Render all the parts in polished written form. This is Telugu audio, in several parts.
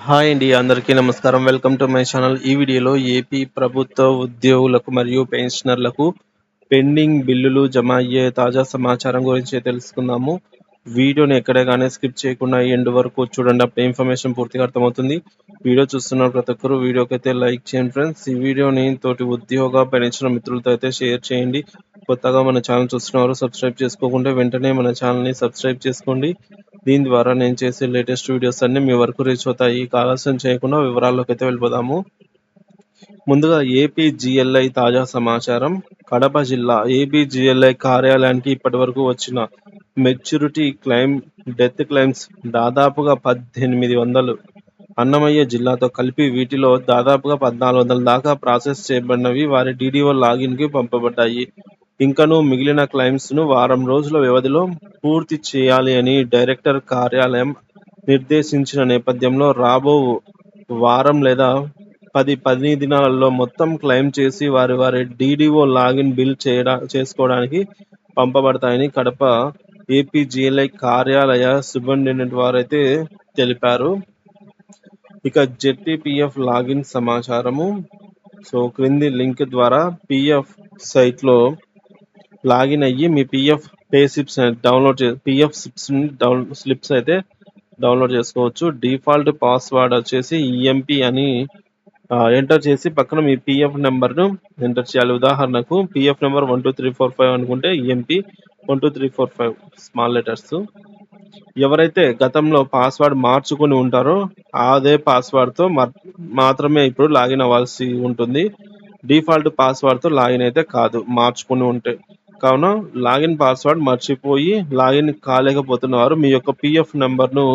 హాయ్ అండి. అందరికీ నమస్కారం. Welcome to my channel. ఈ వీడియోలో ఏపీ ప్రభుత్వ ఉద్యోగులకు మరియు పెన్షనర్లకు పెండింగ్ బిల్లులు జమ అయ్యే తాజా సమాచారం గురించి తెలుసుకుందాము. వీడియోని ఎక్కడ గానీ స్కిప్ చేయకుండా ఎండ్ వరకు చూడండి. అప్పుడే ఇన్ఫర్మేషన్ పూర్తిగా అర్థమవుతుంది. వీడియో చూస్తున్న ప్రతి ఒక్కరు వీడియోకైతే లైక్ చేయండి ఫ్రెండ్స్. ఈ వీడియోని తోటి ఉద్యోగ పెన్షన్ మిత్రులతో అయితే షేర్ చేయండి. కొత్తగా మన ఛానల్ చూస్తున్నవారు సబ్స్క్రైబ్ చేసుకోకుంటే వెంటనే మన ఛానల్ని సబ్స్క్రైబ్ చేసుకోండి. దీని ద్వారా నేను చేసే లేటెస్ట్ వీడియోస్ అన్ని మీ వరకు రీచ్ అవుతాయి. ఆలస్యం చేయకుండా వివరాల్లోకి అయితే వెళ్ళిపోదాము. ముందుగా ఏపీజీఎల్ఐ తాజా సమాచారం. కడప జిల్లా ఏపీజీఎల్ఐ కార్యాలయానికి ఇప్పటి వరకు వచ్చిన మెచ్యూరిటీ క్లెయిమ్, డెత్ క్లెయిమ్స్ దాదాపుగా 1800. అన్నమయ్య జిల్లాతో కలిపి వీటిలో దాదాపుగా 1400 దాకా ప్రాసెస్ చేయబడినవి వారి డీడీఓ లాగిన్కి పంపబడ్డాయి. ఇంకనూ మిగిలిన క్లెయిమ్స్ ను వారం రోజుల వ్యవధిలో పూర్తి చేయాలి అని డైరెక్టర్ కార్యాలయం నిర్దేశించిన నేపథ్యంలో రాబో వారం లేదా 10 దినాలలో మొత్తం క్లెయిమ్ చేసి వారి డీడీఓ లాగిన్ బిల్ చేసుకోవడానికి పంపబడతాయని కడప ఏపీజీఎల్ఐ కార్యాలయ సూపరింటెండెంట్ వారైతే తెలిపారు. ఇక జెడ్పీపీఎఫ్ లాగిన్ సమాచారము. సో క్రింది లింక్ ద్వారా పిఎఫ్ సైట్లో లాగిన్ అయ్యి మీ పిఎఫ్ పే స్లిప్స్ స్లిప్స్ అయితే డౌన్లోడ్ చేసుకోవచ్చు. డిఫాల్ట్ పాస్వర్డ్ వచ్చేసి ఈఎంపీ అని ఎంటర్ చేసి పక్కన మీ పిఎఫ్ నెంబర్ను ఎంటర్ చేయాలి. ఉదాహరణకు పిఎఫ్ నెంబర్ 12345 అనుకుంటే ఈఎంపీ 12345 స్మాల్ లెటర్స్. ఎవరైతే గతంలో పాస్వర్డ్ మార్చుకుని ఉంటారో అదే పాస్వర్డ్తో మాత్రమే ఇప్పుడు లాగిన్ అవ్వాల్సి ఉంటుంది. డిఫాల్ట్ పాస్వర్డ్తో లాగిన్ అయితే కాదు మార్చుకుని ఉంటే. కావున లాగిన్ పాస్వర్డ్ మర్చిపోయి లాగిన్ కాలేకపోతున్న వారు మీ యొక్క పిఎఫ్ నెంబర్ను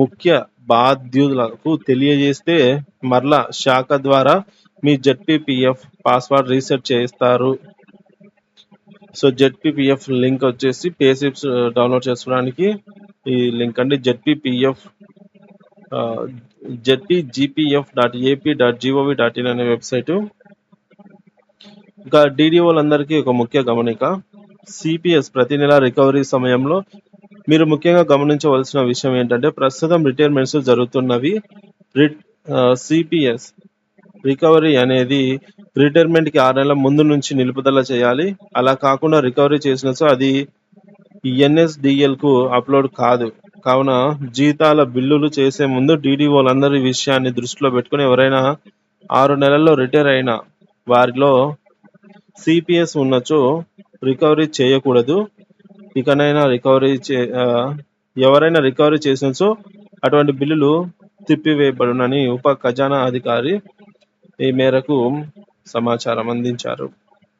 ముఖ్య బాధ్యులకు తెలియజేస్తే మరలా శాఖ ద్వారా మీ జెడ్పీపీఎఫ్ పాస్వర్డ్ రీసెట్ చేస్తారు. సో జెడ్పీపీఎఫ్ లింక్ వచ్చేసి పే స్లిప్స్ డౌన్లోడ్ చేసుకోవడానికి ఈ లింక్ అండి. jpgpf.ap.gov.in అనే వెబ్సైటు. ఇంకా డీడీఓలందరికీ ఒక ముఖ్య గమనిక. సిపిఎస్ ప్రతి నెల రికవరీ సమయంలో మీరు ముఖ్యంగా గమనించవలసిన విషయం ఏంటంటే ప్రస్తుతం రిటైర్మెంట్స్ జరుగుతున్నవి. సిపిఎస్ రికవరీ అనేది రిటైర్మెంట్కి 6 నెలల ముందు నుంచి నిలుపుదల చేయాలి. అలా కాకుండా రికవరీ చేసిన అది ఎన్ఎస్డిఎల్కు అప్లోడ్ కాదు. కావున జీతాల బిల్లులు చేసే ముందు డీడీఓలందరి విషయాన్ని దృష్టిలో పెట్టుకుని ఎవరైనా 6 నెలల్లో రిటైర్ అయిన వారిలో సిపిఎస్ ఉన్నచో రికవరీ చేయకూడదు. ఇకనైనా ఎవరైనా రికవరీ చేసినచో అటువంటి బిల్లులు తిప్పివేయబడునని ఉప ఖజానా అధికారి ఈ మేరకు సమాచారం అందించారు.